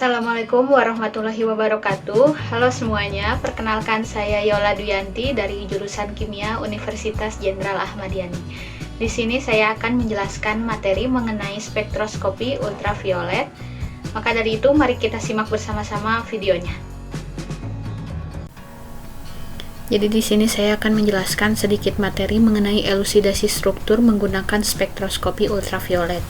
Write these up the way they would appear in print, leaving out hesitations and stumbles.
Assalamualaikum warahmatullahi wabarakatuh. Halo semuanya, perkenalkan saya Yola Duyanti dari jurusan Kimia Universitas Jenderal Ahmad Yani. Di sini saya akan menjelaskan materi mengenai spektroskopi ultraviolet. Maka dari itu, mari kita simak bersama-sama videonya. Jadi di sini saya akan menjelaskan sedikit materi mengenai elusidasi struktur menggunakan spektroskopi ultraviolet.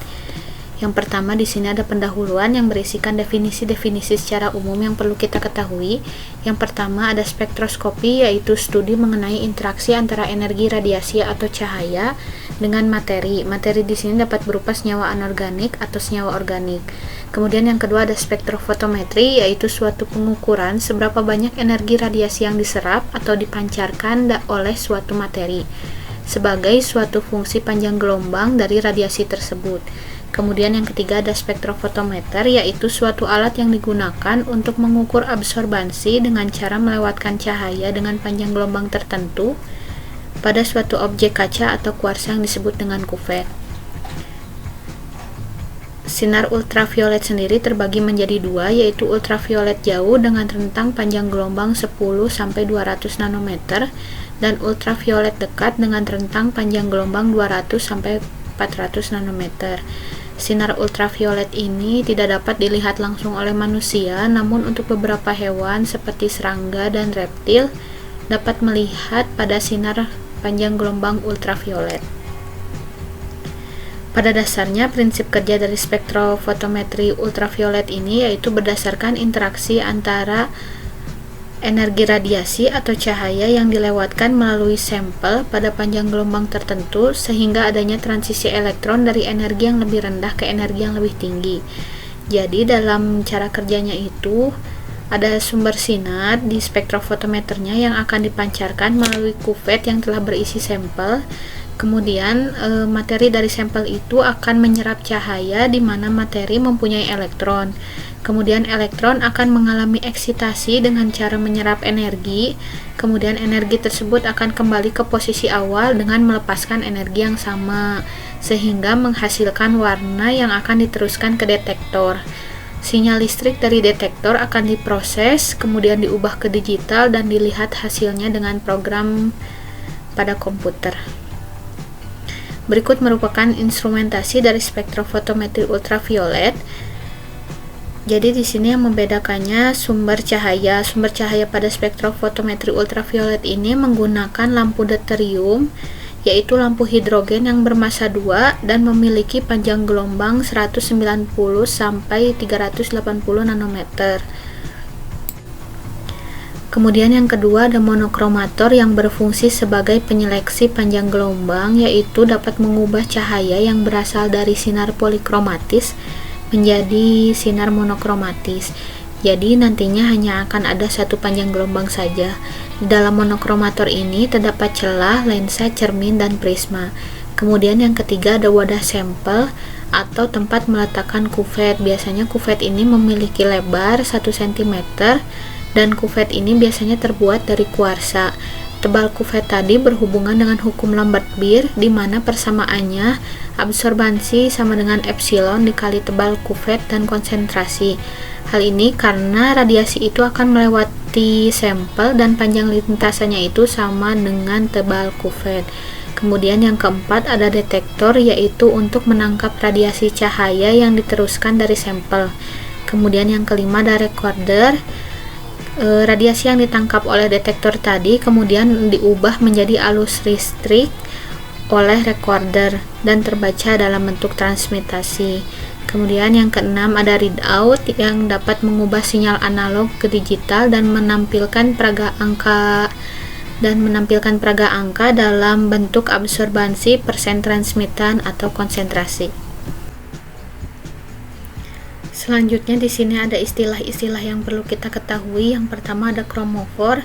Yang pertama di sini ada pendahuluan yang berisikan definisi-definisi secara umum yang perlu kita ketahui. Yang pertama ada spektroskopi, yaitu studi mengenai interaksi antara energi radiasi atau cahaya dengan materi. Materi di sini dapat berupa senyawa anorganik atau senyawa organik. Kemudian yang kedua ada spektrofotometri, yaitu suatu pengukuran seberapa banyak energi radiasi yang diserap atau dipancarkan oleh suatu materi sebagai suatu fungsi panjang gelombang dari radiasi tersebut. Kemudian yang ketiga ada spektrofotometer, yaitu suatu alat yang digunakan untuk mengukur absorbansi dengan cara melewatkan cahaya dengan panjang gelombang tertentu pada suatu objek kaca atau kuarsa yang disebut dengan kuvet. Sinar ultraviolet sendiri terbagi menjadi dua, yaitu ultraviolet jauh dengan rentang panjang gelombang 10-200 nanometer dan ultraviolet dekat dengan rentang panjang gelombang 200-400 nanometer. Sinar ultraviolet ini tidak dapat dilihat langsung oleh manusia, namun untuk beberapa hewan seperti serangga dan reptil dapat melihat pada sinar panjang gelombang ultraviolet. Pada dasarnya, prinsip kerja dari spektrofotometri ultraviolet ini yaitu berdasarkan interaksi antara energi radiasi atau cahaya yang dilewatkan melalui sampel pada panjang gelombang tertentu sehingga adanya transisi elektron dari energi yang lebih rendah ke energi yang lebih tinggi. Jadi dalam cara kerjanya itu ada sumber sinar di spektrofotometernya yang akan dipancarkan melalui kuvet yang telah berisi sampel. Kemudian materi dari sampel itu akan menyerap cahaya di mana materi mempunyai elektron. Kemudian elektron akan mengalami eksitasi dengan cara menyerap energi. Kemudian energi tersebut akan kembali ke posisi awal dengan melepaskan energi yang sama, sehingga menghasilkan warna yang akan diteruskan ke detektor. Sinyal listrik dari detektor akan diproses, kemudian diubah ke digital dan dilihat hasilnya dengan program pada komputer. Berikut merupakan instrumentasi dari spektrofotometri ultraviolet. Jadi di sini yang membedakannya sumber cahaya. Sumber cahaya pada spektrofotometri ultraviolet ini menggunakan lampu deuterium, yaitu lampu hidrogen yang bermassa 2 dan memiliki panjang gelombang 190 sampai 380 nanometer. Kemudian yang kedua ada monokromator yang berfungsi sebagai penyeleksi panjang gelombang, yaitu dapat mengubah cahaya yang berasal dari sinar polikromatis menjadi sinar monokromatis. Jadi nantinya hanya akan ada satu panjang gelombang saja. Di dalam monokromator ini terdapat celah, lensa, cermin, dan prisma. Kemudian yang ketiga ada wadah sampel atau tempat meletakkan kuvet. Biasanya kuvet ini memiliki lebar 1 cm dan kuvet ini biasanya terbuat dari kuarsa. Tebal kuvet tadi berhubungan dengan hukum Lambert-Beer, di mana persamaannya absorbansi sama dengan epsilon dikali tebal kuvet dan konsentrasi. Hal ini karena radiasi itu akan melewati sampel dan panjang lintasannya itu sama dengan tebal kuvet. Kemudian yang keempat ada detektor, yaitu untuk menangkap radiasi cahaya yang diteruskan dari sampel. Kemudian yang kelima ada recorder. Radiasi yang ditangkap oleh detektor tadi kemudian diubah menjadi arus listrik oleh recorder dan terbaca dalam bentuk transmitasi. Kemudian yang keenam ada readout yang dapat mengubah sinyal analog ke digital dan menampilkan peraga angka dalam bentuk absorbansi, persen transmitan atau konsentrasi. Selanjutnya di sini ada istilah-istilah yang perlu kita ketahui. Yang pertama ada kromofor,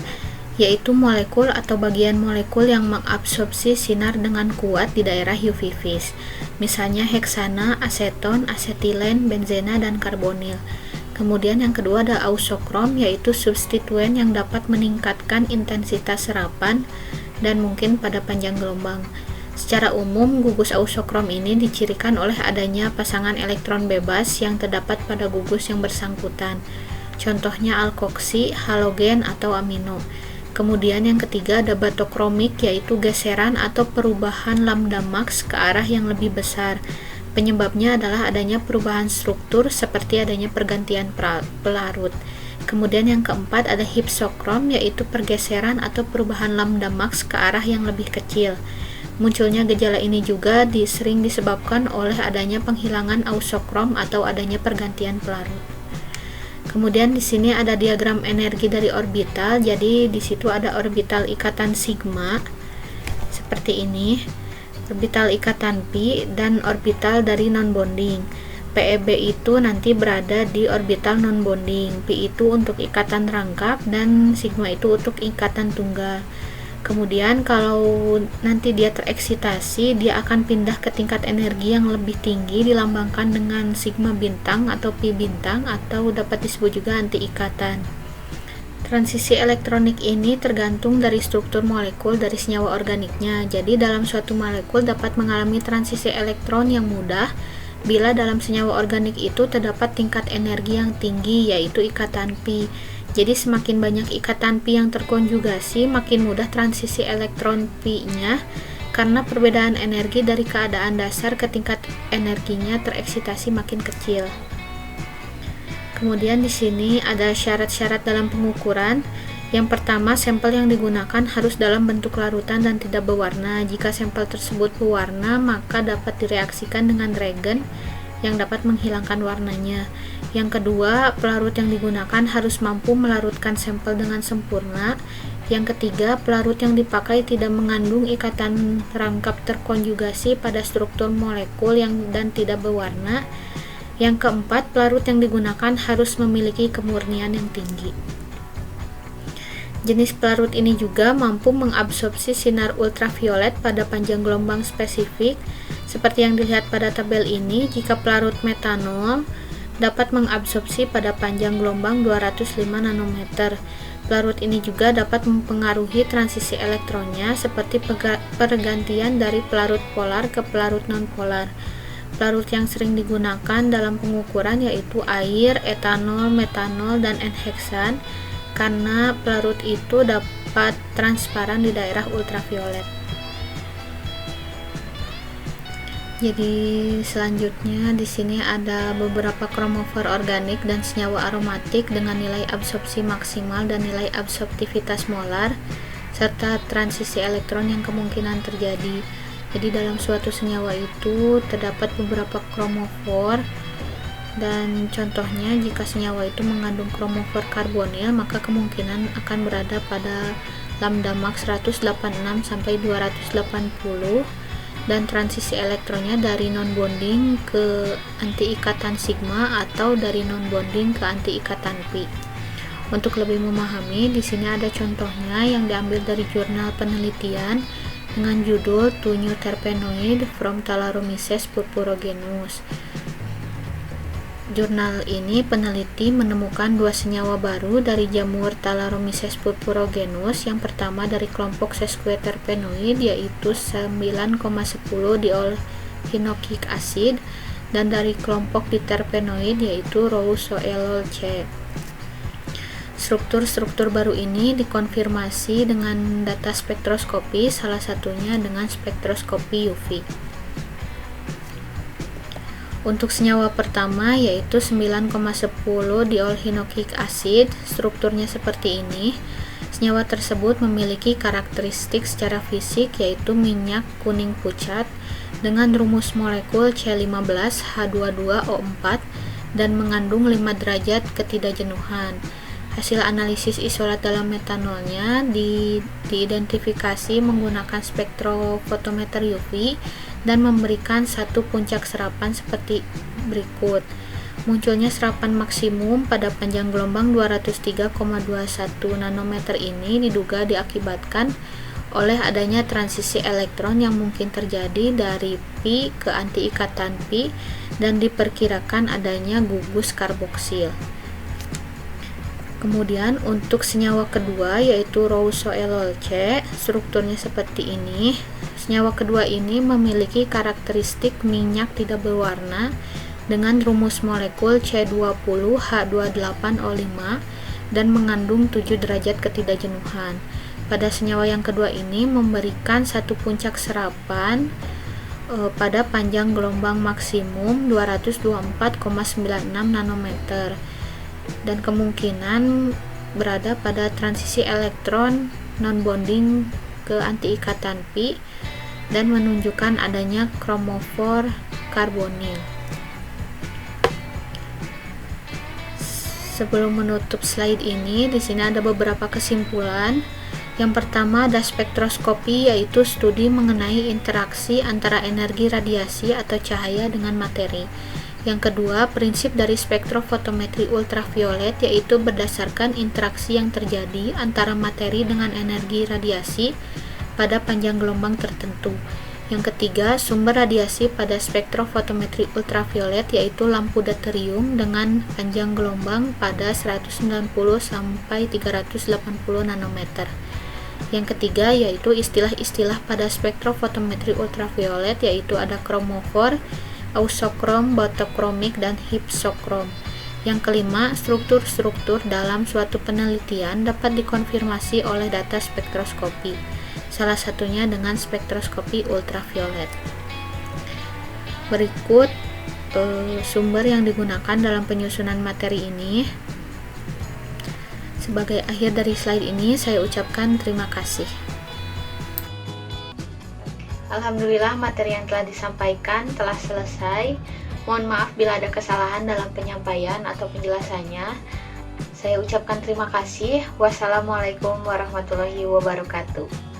yaitu molekul atau bagian molekul yang mengabsorpsi sinar dengan kuat di daerah UV vis. Misalnya heksana, aseton, asetilen, benzena, dan karbonil. Kemudian yang kedua ada ausokrom, yaitu substituen yang dapat meningkatkan intensitas serapan dan mungkin pada panjang gelombang. Secara umum, gugus ausokrom ini dicirikan oleh adanya pasangan elektron bebas yang terdapat pada gugus yang bersangkutan. Contohnya alkoksi, halogen, atau amino. Kemudian yang ketiga ada batokromik, yaitu geseran atau perubahan lambda max ke arah yang lebih besar. Penyebabnya adalah adanya perubahan struktur seperti adanya pergantian pelarut. Kemudian yang keempat ada hipsokrom, yaitu pergeseran atau perubahan lambda max ke arah yang lebih kecil. Munculnya gejala ini juga sering disebabkan oleh adanya penghilangan ausokrom atau adanya pergantian pelarut. Kemudian di sini ada diagram energi dari orbital. Jadi di situ ada orbital ikatan sigma seperti ini, orbital ikatan pi, dan orbital dari non-bonding. PeB itu nanti berada di orbital non-bonding, pi itu untuk ikatan rangkap, dan sigma itu untuk ikatan tunggal. Kemudian kalau nanti dia tereksitasi, dia akan pindah ke tingkat energi yang lebih tinggi, dilambangkan dengan sigma bintang atau pi bintang, atau dapat disebut juga anti ikatan. Transisi elektronik ini tergantung dari struktur molekul dari senyawa organiknya. Jadi dalam suatu molekul dapat mengalami transisi elektron yang mudah bila dalam senyawa organik itu terdapat tingkat energi yang tinggi, yaitu ikatan pi. Jadi semakin banyak ikatan pi yang terkonjugasi, makin mudah transisi elektron pi-nya karena perbedaan energi dari keadaan dasar ke tingkat energinya tereksitasi makin kecil. Kemudian di sini ada syarat-syarat dalam pengukuran. Yang pertama, sampel yang digunakan harus dalam bentuk larutan dan tidak berwarna. Jika sampel tersebut berwarna, maka dapat direaksikan dengan reagen yang dapat menghilangkan warnanya. Yang kedua, pelarut yang digunakan harus mampu melarutkan sampel dengan sempurna. Yang ketiga, pelarut yang dipakai tidak mengandung ikatan rangkap terkonjugasi pada struktur molekul dan tidak berwarna. Yang keempat, pelarut yang digunakan harus memiliki kemurnian yang tinggi. Jenis pelarut ini juga mampu mengabsorpsi sinar ultraviolet pada panjang gelombang spesifik. Seperti yang dilihat pada tabel ini, jika pelarut metanol dapat mengabsorpsi pada panjang gelombang 205 nanometer. Pelarut ini juga dapat mempengaruhi transisi elektronnya seperti pergantian dari pelarut polar ke pelarut nonpolar. Pelarut yang sering digunakan dalam pengukuran yaitu air, etanol, metanol, dan N-heksan karena pelarut itu dapat transparan di daerah ultraviolet. Jadi selanjutnya di sini ada beberapa kromofor organik dan senyawa aromatik dengan nilai absorpsi maksimal dan nilai absorptivitas molar serta transisi elektron yang kemungkinan terjadi. Jadi dalam suatu senyawa itu terdapat beberapa kromofor, dan contohnya jika senyawa itu mengandung kromofor karbonil maka kemungkinan akan berada pada lambda max 186 sampai 280, dan transisi elektronnya dari non-bonding ke anti-ikatan sigma atau dari non-bonding ke anti-ikatan pi. Untuk lebih memahami, di sini ada contohnya yang diambil dari jurnal penelitian dengan judul Two New Terpenoid from Thalaromyces purpurogenus. Jurnal ini peneliti menemukan dua senyawa baru dari jamur Thalaromyces purpurogenus. Yang pertama dari kelompok sesquiterpenoid yaitu 9,10 diol-hinoic acid, dan dari kelompok diterpenoid yaitu rauzoelol C. Struktur-struktur baru ini dikonfirmasi dengan data spektroskopi, salah satunya dengan spektroskopi UV. Untuk senyawa pertama yaitu 9,10 diol-hinoic acid, strukturnya seperti ini. Senyawa tersebut memiliki karakteristik secara fisik yaitu minyak kuning pucat dengan rumus molekul C15H22O4 dan mengandung 5 derajat ketidakjenuhan. Hasil analisis isolat dalam metanolnya diidentifikasi menggunakan spektrofotometer UV dan memberikan satu puncak serapan seperti berikut. Munculnya serapan maksimum pada panjang gelombang 203,21 nanometer ini diduga diakibatkan oleh adanya transisi elektron yang mungkin terjadi dari pi ke antiikatan pi dan diperkirakan adanya gugus karboksil. Kemudian untuk senyawa kedua yaitu Rousseau C, strukturnya seperti ini. Senyawa kedua ini memiliki karakteristik minyak tidak berwarna dengan rumus molekul C20H28O5 dan mengandung 7 derajat ketidakjenuhan. Pada senyawa yang kedua ini memberikan satu puncak serapan pada panjang gelombang maksimum 224,96 nanometer dan kemungkinan berada pada transisi elektron non-bonding ke antiikatan pi dan menunjukkan adanya kromofor karbonil. Sebelum menutup slide ini, di sini ada beberapa kesimpulan. Yang pertama ada spektroskopi, yaitu studi mengenai interaksi antara energi radiasi atau cahaya dengan materi. Yang kedua, prinsip dari spektrofotometri ultraviolet, yaitu berdasarkan interaksi yang terjadi antara materi dengan energi radiasi pada panjang gelombang tertentu. Yang ketiga, sumber radiasi pada spektrofotometri ultraviolet yaitu lampu deuterium dengan panjang gelombang pada 190 sampai 380 nanometer. Yang ketiga yaitu istilah-istilah pada spektrofotometri ultraviolet, yaitu ada kromofor, ausokrom, botokromik, dan hypsokrom. Yang kelima, struktur-struktur dalam suatu penelitian dapat dikonfirmasi oleh data spektroskopi, salah satunya dengan spektroskopi ultraviolet. Berikut sumber yang digunakan dalam penyusunan materi ini. Sebagai akhir dari slide ini, saya ucapkan terima kasih. Alhamdulillah, materi yang telah disampaikan telah selesai. Mohon maaf bila ada kesalahan dalam penyampaian atau penjelasannya. Saya ucapkan terima kasih. Wassalamualaikum warahmatullahi wabarakatuh.